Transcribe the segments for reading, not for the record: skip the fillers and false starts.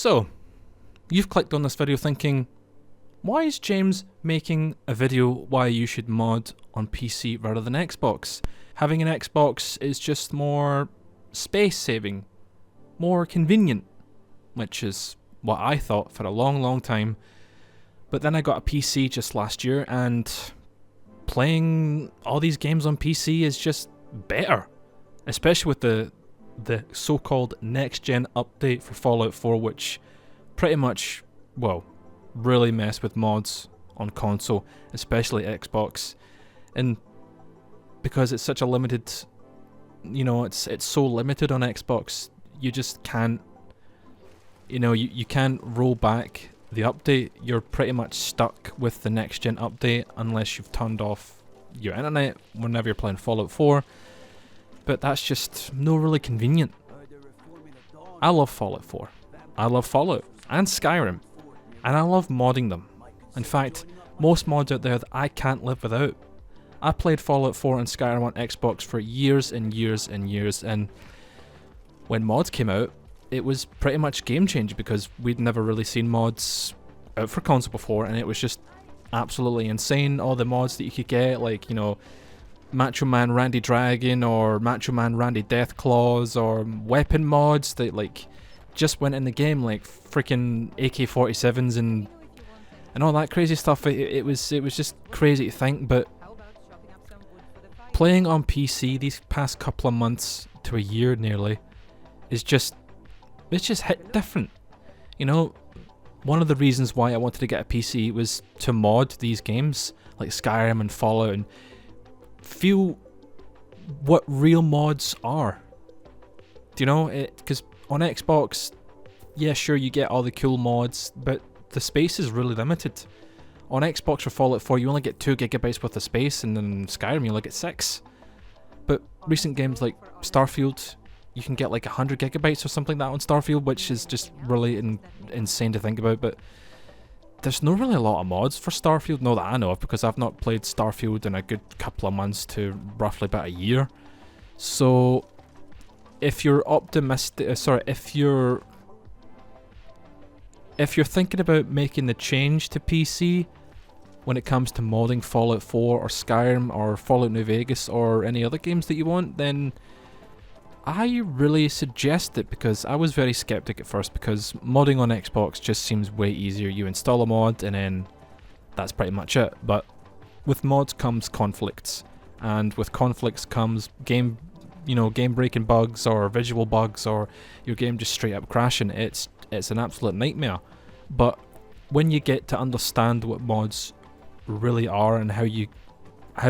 So, you've clicked on this video thinking, why is James making a video why you should mod on PC rather than Xbox? Having an Xbox is just more space saving, more convenient, which is what I thought for a long time. But then I got a PC just last year and playing all these games on PC is just better. Especially with the so-called next-gen update for Fallout 4, which pretty much, well, really messed with mods on console, especially Xbox. And because it's such a limited, it's so limited on Xbox, you just can't, you can't roll back the update. You're pretty much stuck with the next-gen update unless you've turned off your internet whenever you're playing Fallout 4. But that's just not really convenient. I love Fallout 4. I love Fallout and Skyrim. And I love modding them. In fact, most mods out there that I can't live without. I played Fallout 4 and Skyrim on Xbox for years and years and years, and when mods came out, it was pretty much game changer because we'd never really seen mods out for console before, and it was just absolutely insane. All the mods that you could get, like, Macho Man Randy Dragon or Macho Man Randy Deathclaws, or weapon mods that just went in the game, like freaking AK-47s and all that crazy stuff. It was just crazy to think. But playing on PC these past couple of months to a year nearly is just hit different. One of the reasons why I wanted to get a PC was to mod these games like Skyrim and Fallout and feel what real mods are. Do you know? Because on Xbox, yeah, sure, you get all the cool mods, but the space is really limited. On Xbox for Fallout 4, you only get 2 gigabytes worth of space, and in Skyrim, you only get 6. But recent games like Starfield, you can get like 100 gigabytes or something like that on Starfield, which is just really insane to think about. But there's not really a lot of mods for Starfield, no that I know of, because I've not played Starfield in a good couple of months to roughly about a year. So if you're optimistic, if you're thinking about making the change to PC when it comes to modding Fallout 4 or Skyrim or Fallout New Vegas or any other games that you want, then I really suggest it, because I was very skeptic at first, because modding on Xbox just seems way easier. You install a mod and then that's pretty much it. But with mods comes conflicts, and with conflicts comes game breaking bugs or visual bugs, or your game just straight up crashing. It's an absolute nightmare. But when you get to understand what mods really are and how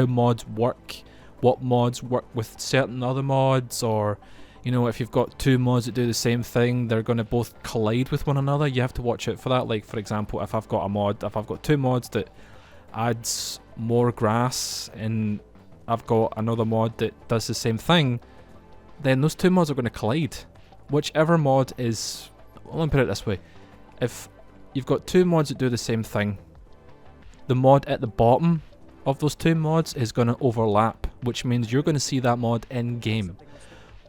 mods work, what mods work with certain other mods, or if you've got 2 mods that do the same thing, they're going to both collide with one another. You have to watch out for that. Like, for example, if I've got 2 mods that adds more grass and I've got another mod that does the same thing, then those 2 mods are going to collide. Whichever mod is, let me put it this way, if you've got 2 mods that do the same thing, the mod at the bottom of those 2 mods is going to overlap, which means you're going to see that mod in game.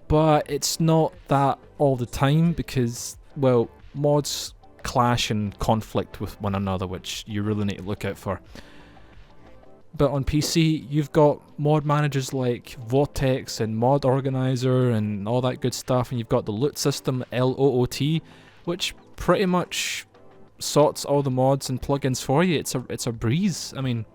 But it's not that all the time, because, well, mods clash and conflict with one another, which you really need to look out for. But on PC, you've got mod managers like Vortex and Mod Organizer and all that good stuff, and you've got the loot system, LOOT, which pretty much sorts all the mods and plugins for you. It's a breeze. I mean,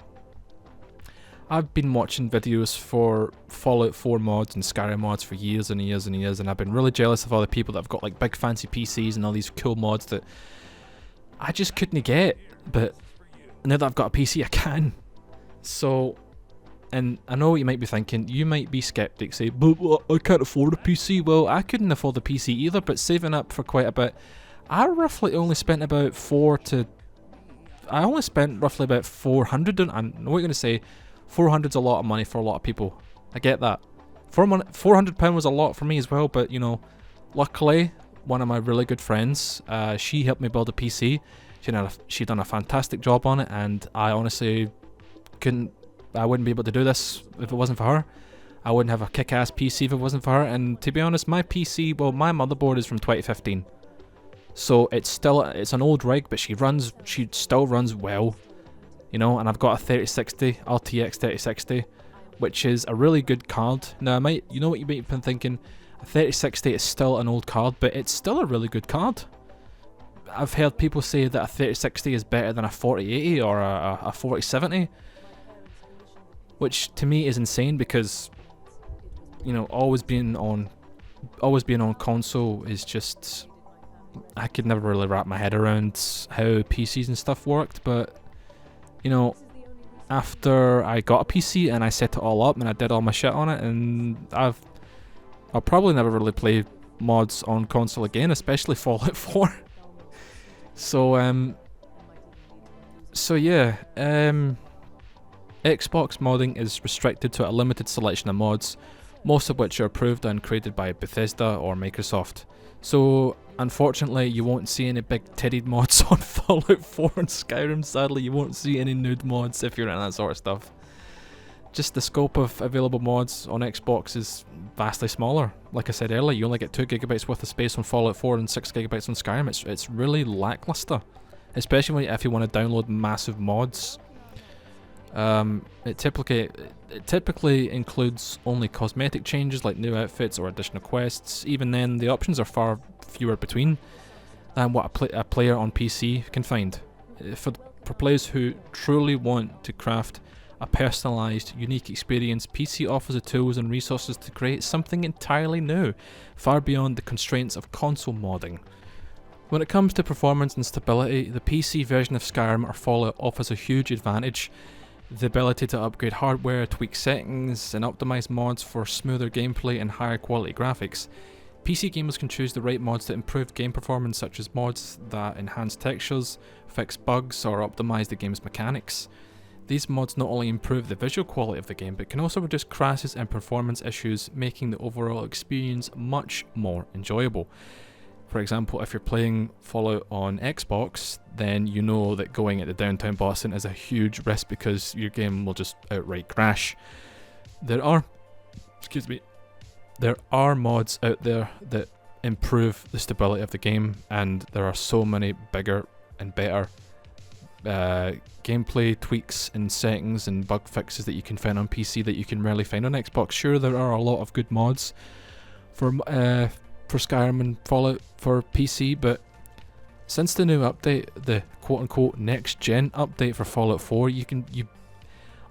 I've been watching videos for Fallout 4 mods and Skyrim mods for years and years and years, and I've been really jealous of all the people that have got like big fancy PCs and all these cool mods that I just couldn't get. But now that I've got a PC, I can. So, and I know what you might be thinking. You might be skeptic, say, but I can't afford a PC. Well, I couldn't afford a PC either, but saving up for quite a bit, I roughly only spent about 400 on, I know what you're going to say, 400's a lot of money for a lot of people. I get that. £400 was a lot for me as well, but luckily, one of my really good friends, she helped me build a PC. She done a fantastic job on it, and I honestly I wouldn't be able to do this if it wasn't for her. I wouldn't have a kick-ass PC if it wasn't for her, and to be honest, my PC, well, my motherboard is from 2015. So it's an old rig, but she still runs well, you know. And I've got a 3060 RTX 3060, which is a really good card. Now you know what you might have been thinking, a 3060 is still an old card, but it's still a really good card. I've heard people say that a 3060 is better than a 4080 or a 4070, which to me is insane because, you know, always being on console is just, I could never really wrap my head around how PCs and stuff worked. But, you know, after I got a PC and I set it all up and I did all my shit on it, and I'll probably never really play mods on console again, especially Fallout 4. So yeah, Xbox modding is restricted to a limited selection of mods, most of which are approved and created by Bethesda or Microsoft. So unfortunately you won't see any big tittied mods on Fallout 4 and Skyrim. Sadly, you won't see any nude mods if you're into that sort of stuff. Just the scope of available mods on Xbox is vastly smaller. Like I said earlier, you only get 2 gigabytes worth of space on Fallout 4 and 6 gigabytes on Skyrim. It's really lackluster, especially if you want to download massive mods. It typically includes only cosmetic changes like new outfits or additional quests. Even then, the options are far fewer between than what a player on PC can find. For players who truly want to craft a personalised, unique experience, PC offers the tools and resources to create something entirely new, far beyond the constraints of console modding. When it comes to performance and stability, the PC version of Skyrim or Fallout offers a huge advantage. The ability to upgrade hardware, tweak settings, and optimize mods for smoother gameplay and higher quality graphics. PC gamers can choose the right mods that improve game performance, such as mods that enhance textures, fix bugs, or optimize the game's mechanics. These mods not only improve the visual quality of the game, but can also reduce crashes and performance issues, making the overall experience much more enjoyable. For example, if you're playing Fallout on Xbox, then you know that going into downtown Boston is a huge risk because your game will just outright crash. There are mods out there that improve the stability of the game, and there are so many bigger and better gameplay tweaks and settings and bug fixes that you can find on PC that you can rarely find on Xbox. Sure, there are a lot of good mods for Skyrim and Fallout for PC, but since the new update, the quote-unquote next-gen update for Fallout 4,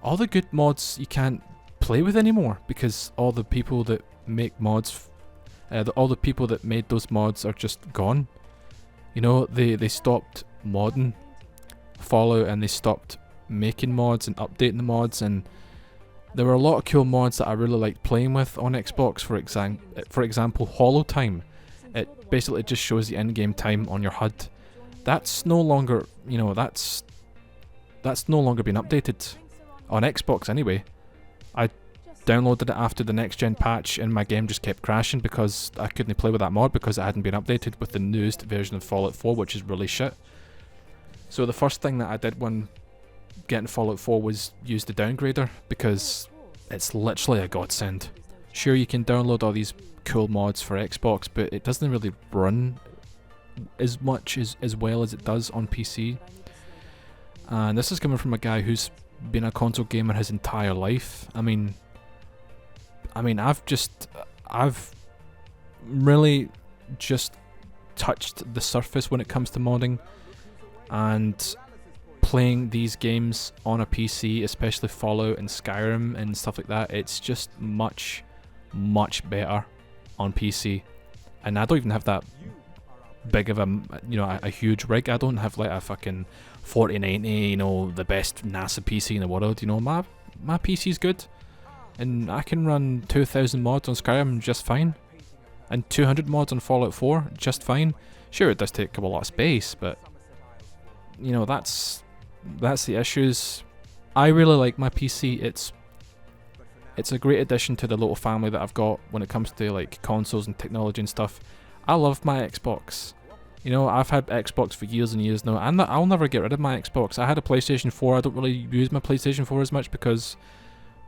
all the good mods you can't play with anymore because all the people that make mods, all the people that made those mods are just gone. You know, they stopped modding Fallout and they stopped making mods and updating the mods, and there were a lot of cool mods that I really liked playing with on Xbox. For example, Hollow Time. It basically just shows the in-game time on your HUD. That's no longer, that's no longer been updated on Xbox anyway. I downloaded it after the next gen patch and my game just kept crashing because I couldn't play with that mod because it hadn't been updated with the newest version of Fallout 4, which is really shit. So the first thing that I did when getting Fallout 4 was use the downgrader because it's literally a godsend. Sure, you can download all these cool mods for Xbox, but it doesn't really run as much as well as it does on PC. And this is coming from a guy who's been a console gamer his entire life. I mean, I've really just touched the surface when it comes to modding, and playing these games on a PC, especially Fallout and Skyrim and stuff like that, it's just much better on PC. And I don't even have that big of a huge rig. I don't have like a fucking 4090, the best NASA PC in the world. My PC's good, and I can run 2000 mods on Skyrim just fine, and 200 mods on Fallout 4 just fine. Sure, it does take up a lot of space, but that's the issues. I really like my PC. It's a great addition to the little family that I've got when it comes to like consoles and technology and stuff. I love my Xbox. I've had Xbox for years and years now, and I'll never get rid of my Xbox. I had a PlayStation 4. I don't really use my PlayStation 4 as much because,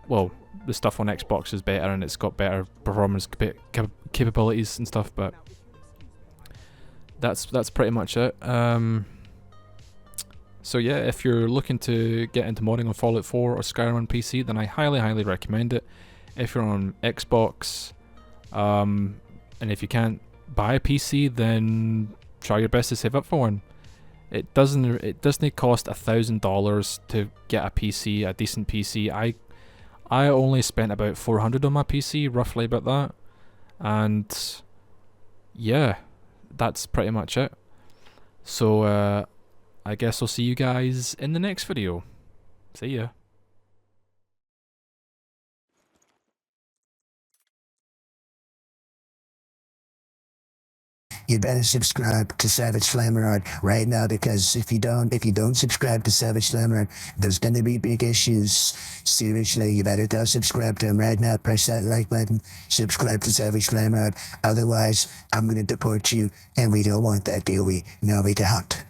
well, the stuff on Xbox is better and it's got better performance capabilities and stuff, but that's pretty much it. So yeah, if you're looking to get into modding on Fallout 4 or Skyrim on PC, then I highly recommend it. If you're on Xbox, and if you can't buy a PC, then try your best to save up for one. It doesn't cost $1,000 to get a PC, a decent PC. I only spent about $400 on my PC, roughly about that. And yeah, that's pretty much it. So I guess I'll see you guys in the next video. See ya. You better subscribe to Savage Flamerard right now, because if you don't subscribe to Savage Flamerard, there's gonna be big issues. Seriously, you better go subscribe to him right now. Press that like button. Subscribe to Savage Flamerard. Otherwise, I'm gonna deport you, and we don't want that, do we? No, we don't.